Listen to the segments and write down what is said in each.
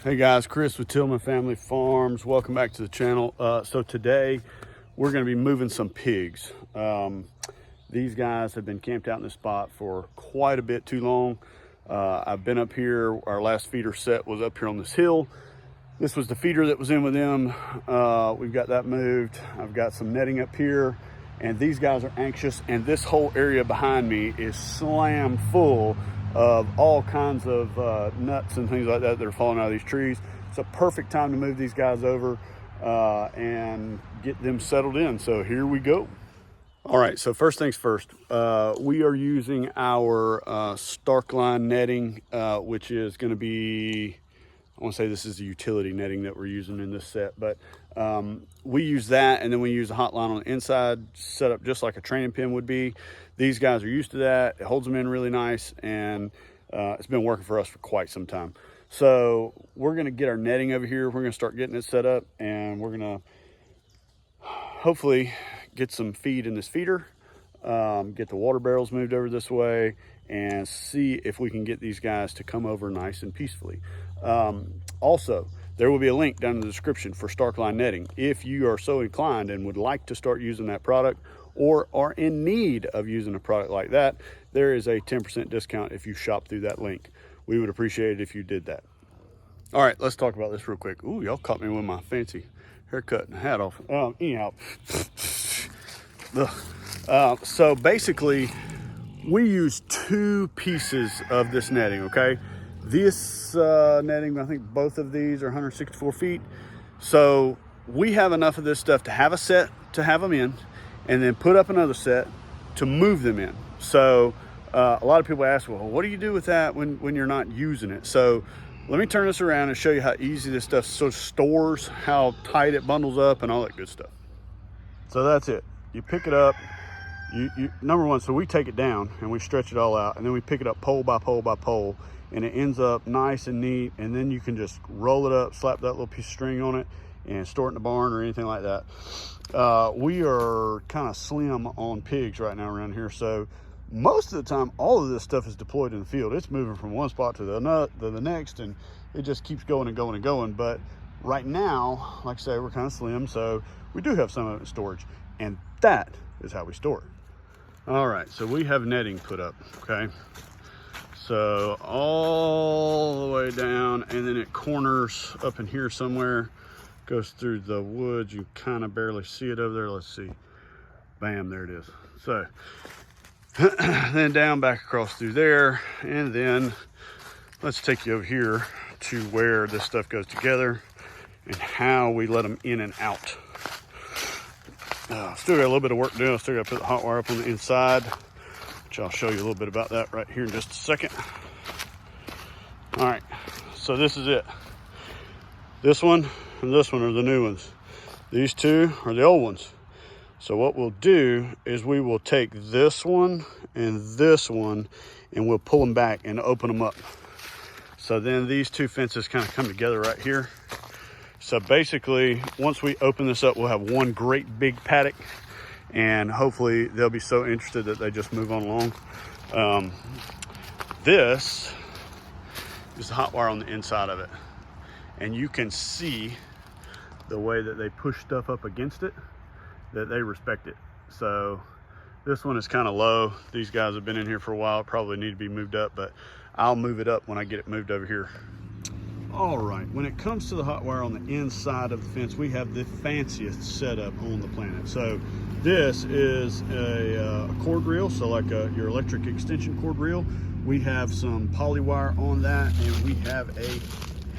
Hey guys, Chris with Tillman Family Farms. Welcome back to the channel. So today we're going to be moving some pigs. These guys have been camped out in this spot for quite a bit too long. I've been up here. Our last feeder set was up here on this hill. This was the feeder that was in with them. We've got that moved. I've got some netting up here, and these guys are anxious, and this whole area behind me is slammed full of all kinds of nuts and things like that that are falling out of these trees. It's a perfect time to move these guys over and get them settled in. So here we go. All right, so first things first, we are using our Starkline netting, which is going to be, I want to say this is the utility netting that we're using in this set, but we use that, and then we use a hot line on the inside, set up just like a training pen would be. These guys are used to that. It holds them in really nice, and it's been working for us for quite some time. So we're going to get our netting over here. We're going to start getting it set up, and we're going to hopefully get some feed in this feeder, get the water barrels moved over this way, and see if we can get these guys to come over nice and peacefully. Also, there will be a link down in the description for Starkline netting. If you are so inclined and would like to start using that product, or are in need of using a product like that, there is a 10% discount if you shop through that link. We would appreciate it if you did that. All right, let's talk about this real quick. Ooh, y'all caught me with my fancy haircut and hat off. Anyhow, so basically, we use two pieces of this netting, okay? This netting, I think both of these are 164 feet. So we have enough of this stuff to have a set to have them in, and then put up another set to move them in. So a lot of people ask, well, what do you do with that when you're not using it? So let me turn this around and show you how easy this stuff stores, how tight it bundles up, and all that good stuff. So that's it. You pick it up. You number one, so we take it down and we stretch it all out, and then we pick it up pole by pole by pole, and it ends up nice and neat. And then you can just roll it up, slap that little piece of string on it, and store it in the barn or anything like that. We are kind of slim on pigs right now around here, so most of the time all of this stuff is deployed in the field. It's moving from one spot to the next, and it just keeps going and going and going. But right now, like I say, we're kind of slim, so we do have some of it in storage, and that is how we store it. All right, so we have netting put up, okay? So all the way down, and then it corners up in here somewhere, goes through the woods. You kind of barely see it over there. Let's see. Bam, there it is. So then down back across through there, and then let's take you over here to where this stuff goes together and how we let them in and out. Still got a little bit of work to do. I still got to put the hot wire up on the inside, which I'll show you a little bit about that right here in just a second. All right, so this is it. This one and this one are the new ones. These two are the old ones. So what we'll do is we will take this one and we'll pull them back and open them up. So then these two fences kind of come together right here. So basically, once we open this up, we'll have one great big paddock, and hopefully they'll be so interested that they just move on along. This is the hot wire on the inside of it, and you can see the way that they push stuff up against it, that they respect it. So this one is kind of low. These guys have been in here for a while, probably need to be moved up, but I'll move it up when I get it moved over here. All right, when it comes to the hot wire on the inside of the fence, we have the fanciest setup on the planet. So this is a cord reel, so like your electric extension cord reel. We have some poly wire on that, and we have a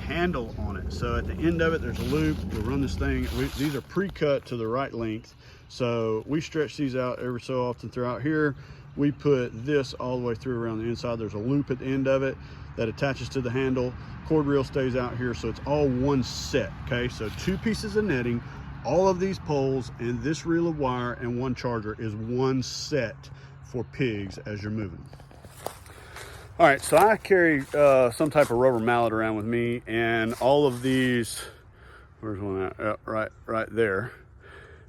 handle on it. So at the end of it, there's a loop. We'll run this thing. These are pre-cut to the right length. So we stretch these out every so often throughout here. We put this all the way through around the inside. There's a loop at the end of it that attaches to the handle. Cord reel stays out here, so it's all one set, okay? So two pieces of netting, all of these poles, and this reel of wire and one charger is one set for pigs as you're moving. All right, so I carry some type of rubber mallet around with me, and all of these, where's one at? Right there.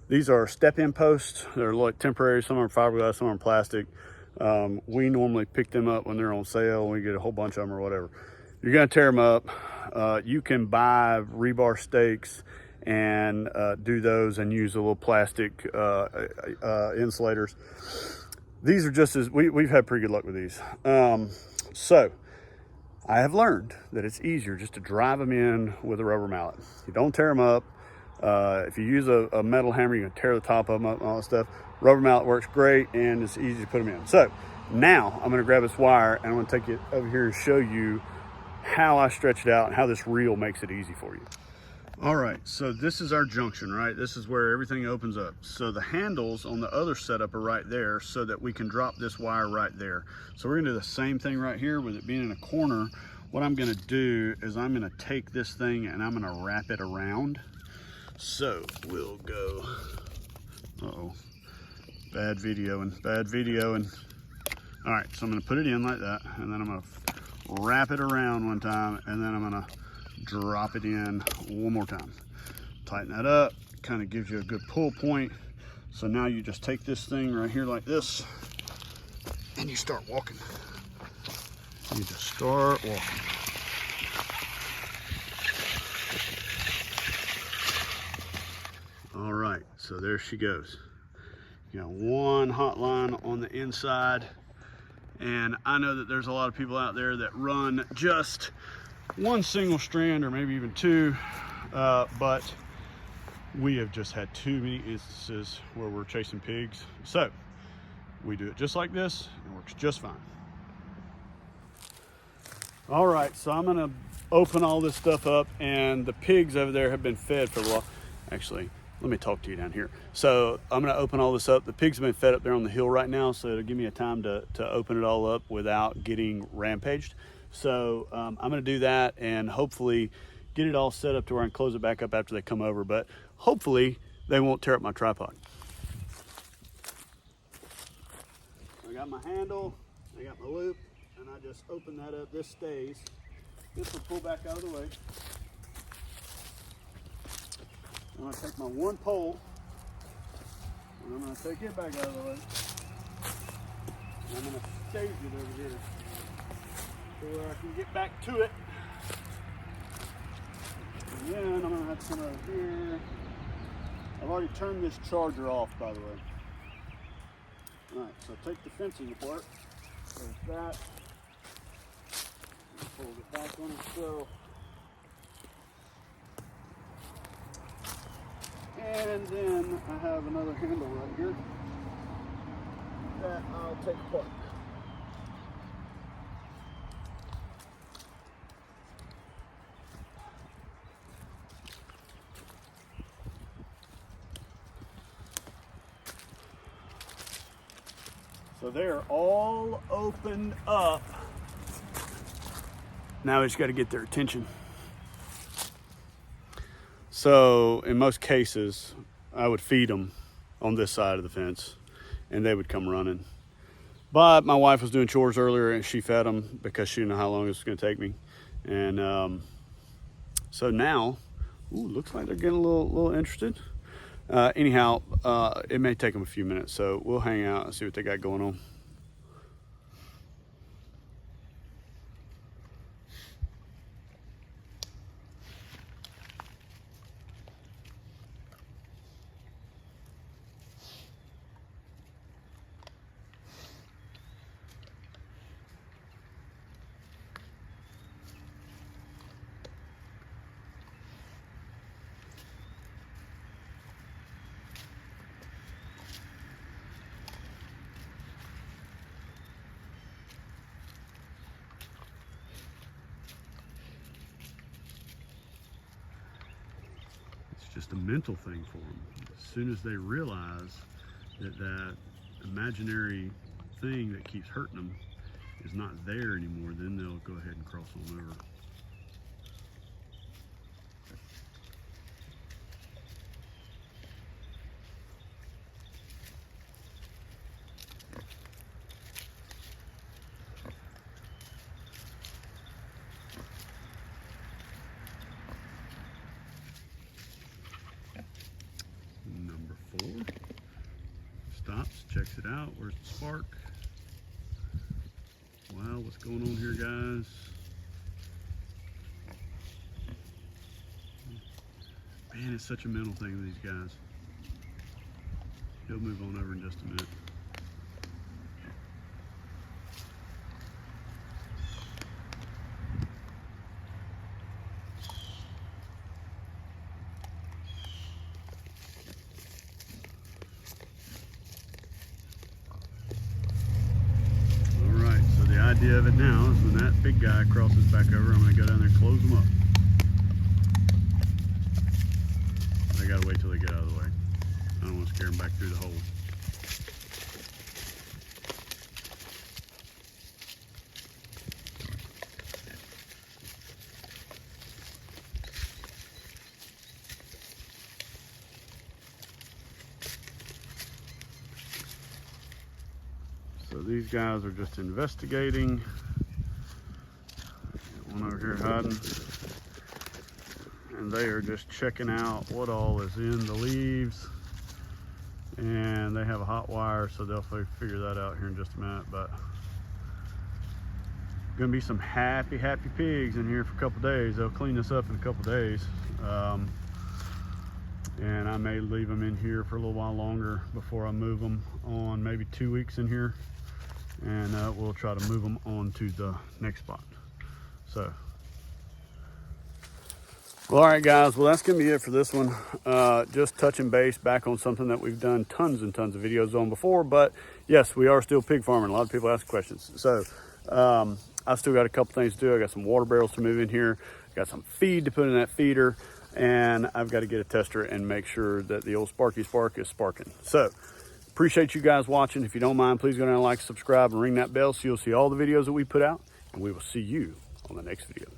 These are step-in posts. They're like temporary. Some are fiberglass, some are plastic. We normally pick them up when they're on sale. We get a whole bunch of them or whatever. You're gonna tear them up. you can buy rebar stakes and do those and use a little plastic insulators. These are just as, we've had pretty good luck with these. So I have learned that it's easier just to drive them in with a rubber mallet. You don't tear them up. If you use a metal hammer, you can tear the top of them up and all that stuff. Rubber mallet works great, and it's easy to put them in. So now I'm gonna grab this wire and I'm gonna take it over here and show you how I stretch it out and how this reel makes it easy for you. All right, so this is our junction, right? This is where everything opens up. So the handles on the other setup are right there so that we can drop this wire right there. So we're gonna do the same thing right here with it being in a corner. What I'm gonna do is I'm gonna take this thing and I'm gonna wrap it around. So we'll go, uh-oh, bad videoing. All right, so I'm gonna put it in like that, and then I'm gonna wrap it around one time, and then I'm gonna drop it in one more time. Tighten that up, kind of gives you a good pull point. So now you just take this thing right here like this, and you start walking. You just start walking. All right, so there she goes. You got one hot line on the inside, and I know that there's a lot of people out there that run just one single strand or maybe even two, but we have just had too many instances where we're chasing pigs. So we do it just like this. It works just fine. All right, so I'm gonna open all this stuff up, and the pigs over there have been fed for a while. Actually, let me talk to you down here. So I'm gonna open all this up. The pigs have been fed up there on the hill right now, so it'll give me a time to open it all up without getting rampaged. So I'm gonna do that and hopefully get it all set up to where I can close it back up after they come over, but hopefully they won't tear up my tripod. I got my handle, I got my loop, and I just open that up. This stays. This will pull back out of the way. I'm gonna take my one pole, and I'm gonna take it back out of the way. And I'm gonna stage it over here so where I can get back to it. And then I'm gonna have to come over here. I've already turned this charger off, by the way. All right, so take the fencing apart. There's that. Pull it back on itself. And then I have another handle right here that I'll take apart. So they're all opened up. Now we just got to get their attention. So in most cases, I would feed them on this side of the fence and they would come running. But my wife was doing chores earlier and she fed them because she didn't know how long this was going to take me. And so now, ooh, looks like they're getting a little interested. Anyhow, it may take them a few minutes, so we'll hang out and see what they got going on. Just a mental thing for them. As soon as they realize that imaginary thing that keeps hurting them is not there anymore, then they'll go ahead and cross on over. Number 4 stops, checks it out. Where's the spark? Wow, what's going on here, guys? Man, it's such a mental thing with these guys. He'll move on over in just a minute. Alright, so the idea of it now is when that big guy crosses back over, I'm going to go down there and close them up. I got to wait till they get out of the way. I don't want to scare them back through the hole. So these guys are just investigating. One over here hiding. And they are just checking out what all is in the leaves. And they have a hot wire, so they'll figure that out here in just a minute. But gonna be some happy pigs in here for a couple days. They'll clean this up in a couple days. And I may leave them in here for a little while longer before I move them on, maybe 2 weeks in here. And we'll try to move them on to the next spot. So, well, all right, guys. Well, that's gonna be it for this one. Just touching base back on something that we've done tons and tons of videos on before. But yes, we are still pig farming. A lot of people ask questions. So I've still got a couple things to do. I got some water barrels to move in here. I got some feed to put in that feeder, and I've got to get a tester and make sure that the old Sparky Spark is sparking. So appreciate you guys watching. If you don't mind, please go down and like, subscribe, and ring that bell so you'll see all the videos that we put out, and we will see you on the next video.